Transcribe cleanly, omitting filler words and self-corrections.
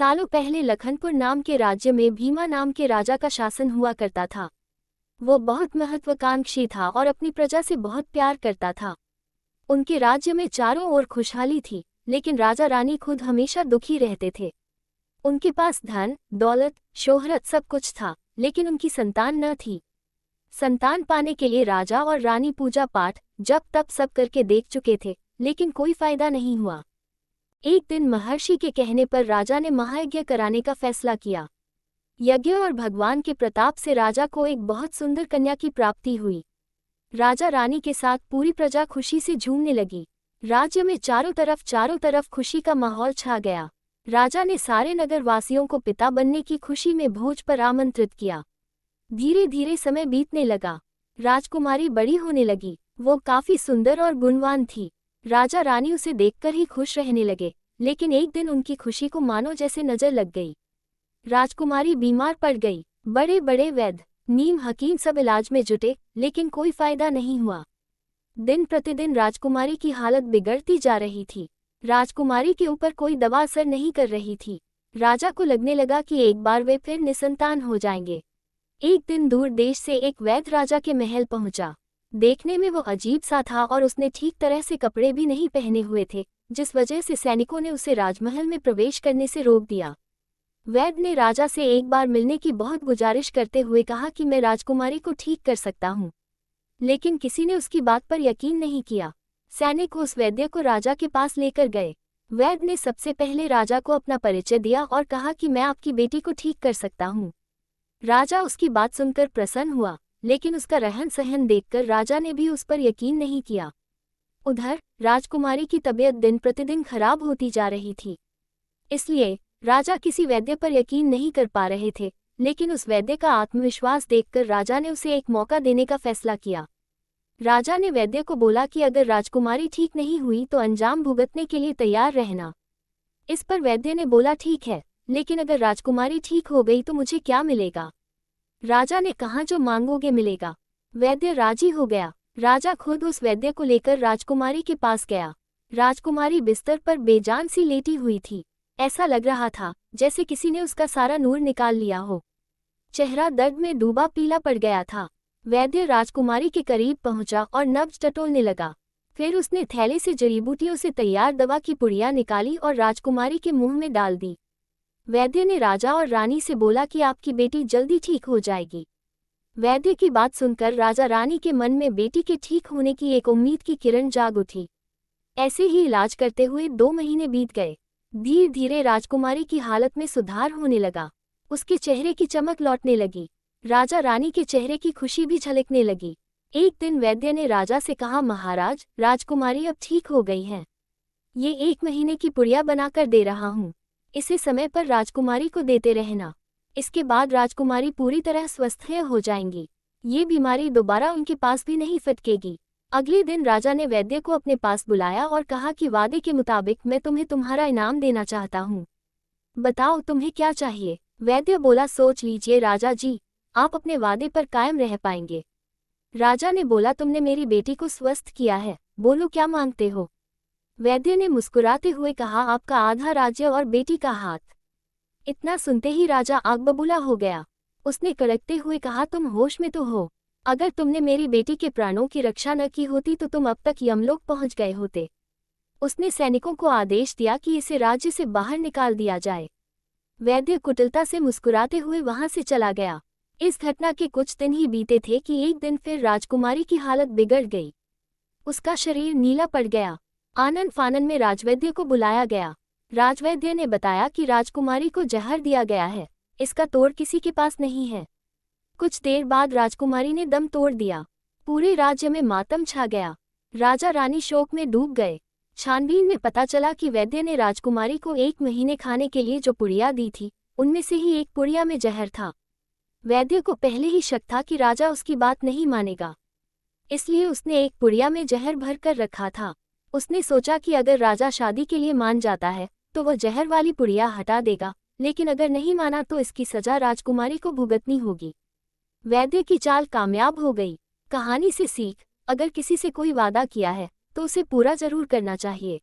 सालों पहले लखनपुर नाम के राज्य में भीमा नाम के राजा का शासन हुआ करता था। वो बहुत महत्वाकांक्षी था और अपनी प्रजा से बहुत प्यार करता था। उनके राज्य में चारों ओर खुशहाली थी, लेकिन राजा रानी खुद हमेशा दुखी रहते थे। उनके पास धन, दौलत, शोहरत सब कुछ था, लेकिन उनकी संतान न थी। संतान पाने के लिए राजा और रानी पूजा पाठ, जप तप सब करके देख चुके थे, लेकिन कोई फायदा नहीं हुआ। एक दिन महर्षि के कहने पर राजा ने महायज्ञ कराने का फैसला किया। यज्ञ और भगवान के प्रताप से राजा को एक बहुत सुंदर कन्या की प्राप्ति हुई। राजा रानी के साथ पूरी प्रजा खुशी से झूमने लगी। राज्य में चारों तरफ खुशी का माहौल छा गया। राजा ने सारे नगर वासियों को पिता बनने की खुशी में भोज पर आमंत्रित किया। धीरे धीरे समय बीतने लगा। राजकुमारी बड़ी होने लगी। वो काफी सुंदर और गुणवान थी। राजा रानी उसे देखकर ही खुश रहने लगे, लेकिन एक दिन उनकी खुशी को मानो जैसे नजर लग गई। राजकुमारी बीमार पड़ गई। बड़े बड़े वैद्य, नीम हकीम सब इलाज में जुटे, लेकिन कोई फायदा नहीं हुआ। दिन प्रतिदिन राजकुमारी की हालत बिगड़ती जा रही थी। राजकुमारी के ऊपर कोई दवा असर नहीं कर रही थी। राजा को लगने लगा कि एक बार वे फिर निसंतान हो जाएंगे। एक दिन दूर देश से एक वैद्य राजा के महल पहुंचा। देखने में वो अजीब सा था और उसने ठीक तरह से कपड़े भी नहीं पहने हुए थे, जिस वजह से सैनिकों ने उसे राजमहल में प्रवेश करने से रोक दिया। वैद्य ने राजा से एक बार मिलने की बहुत गुजारिश करते हुए कहा कि मैं राजकुमारी को ठीक कर सकता हूँ, लेकिन किसी ने उसकी बात पर यकीन नहीं किया। सैनिक उस वैद्य को राजा के पास लेकर गए। वैद्य ने सबसे पहले राजा को अपना परिचय दिया और कहा कि मैं आपकी बेटी को ठीक कर सकता हूँ। राजा उसकी बात सुनकर प्रसन्न हुआ, लेकिन उसका रहन सहन देखकर राजा ने भी उस पर यकीन नहीं किया। उधर राजकुमारी की तबीयत दिन प्रतिदिन खराब होती जा रही थी, इसलिए राजा किसी वैद्य पर यकीन नहीं कर पा रहे थे। लेकिन उस वैद्य का आत्मविश्वास देखकर राजा ने उसे एक मौका देने का फैसला किया। राजा ने वैद्य को बोला कि अगर राजकुमारी ठीक नहीं हुई तो अंजाम भुगतने के लिए तैयार रहना। इस पर वैद्य ने बोला ठीक है, लेकिन अगर राजकुमारी ठीक हो गई तो मुझे क्या मिलेगा? राजा ने कहा जो मांगोगे मिलेगा। वैद्य राजी हो गया। राजा खुद उस वैद्य को लेकर राजकुमारी के पास गया। राजकुमारी बिस्तर पर बेजान सी लेटी हुई थी। ऐसा लग रहा था जैसे किसी ने उसका सारा नूर निकाल लिया हो। चेहरा दर्द में डूबा पीला पड़ गया था। वैद्य राजकुमारी के करीब पहुंचा और नब्ज टटोलने लगा। फिर उसने थैले से जड़ीबूटियों से तैयार दवा की पुड़िया निकाली और राजकुमारी के मुंह में डाल दी। वैद्य ने राजा और रानी से बोला कि आपकी बेटी जल्दी ठीक हो जाएगी। वैद्य की बात सुनकर राजा रानी के मन में बेटी के ठीक होने की एक उम्मीद की किरण जाग उठी। ऐसे ही इलाज करते हुए 2 महीने बीत गए। धीरे धीरे राजकुमारी की हालत में सुधार होने लगा। उसके चेहरे की चमक लौटने लगी। राजा रानी के चेहरे की खुशी भी झलकने लगी। एक दिन वैद्य ने राजा से कहा, महाराज, राजकुमारी अब ठीक हो गई है। ये 1 महीने की पुड़िया बनाकर दे रहा हूँ। इसे समय पर राजकुमारी को देते रहना। इसके बाद राजकुमारी पूरी तरह स्वस्थ हो जाएंगी। ये बीमारी दोबारा उनके पास भी नहीं फटकेगी। अगले दिन राजा ने वैद्य को अपने पास बुलाया और कहा कि वादे के मुताबिक मैं तुम्हें तुम्हारा इनाम देना चाहता हूँ। बताओ तुम्हें क्या चाहिए? वैद्य बोला, सोच लीजिए राजा जी, आप अपने वादे पर कायम रह पाएंगे। राजा ने बोला, तुमने मेरी बेटी को स्वस्थ किया है, बोलो क्या मांगते हो? वैद्य ने मुस्कुराते हुए कहा, आपका आधा राज्य और बेटी का हाथ। इतना सुनते ही राजा आग बबूला हो गया। उसने कड़कते हुए कहा, तुम होश में तो हो? अगर तुमने मेरी बेटी के प्राणों की रक्षा न की होती तो तुम अब तक यमलोक पहुंच गए होते। उसने सैनिकों को आदेश दिया कि इसे राज्य से बाहर निकाल दिया जाए। वैद्य कुटिलता से मुस्कुराते हुए वहां से चला गया। इस घटना के कुछ दिन ही बीते थे कि एक दिन फिर राजकुमारी की हालत बिगड़ गई। उसका शरीर नीला पड़ गया। आनन फानन में राजवैद्य को बुलाया गया। राजवैद्य ने बताया कि राजकुमारी को जहर दिया गया है, इसका तोड़ किसी के पास नहीं है। कुछ देर बाद राजकुमारी ने दम तोड़ दिया। पूरे राज्य में मातम छा गया। राजा रानी शोक में डूब गए। छानबीन में पता चला कि वैद्य ने राजकुमारी को 1 महीने खाने के लिए जो पुड़िया दी थी, उनमें से ही एक पुड़िया में जहर था। वैद्य को पहले ही शक था कि राजा उसकी बात नहीं मानेगा, इसलिए उसने एक पुड़िया में जहर भर कर रखा था। उसने सोचा कि अगर राजा शादी के लिए मान जाता है तो वह जहर वाली पुड़िया हटा देगा, लेकिन अगर नहीं माना तो इसकी सजा राजकुमारी को भुगतनी होगी। वैद्य की चाल कामयाब हो गई। कहानी से सीख, अगर किसी से कोई वादा किया है तो उसे पूरा जरूर करना चाहिए।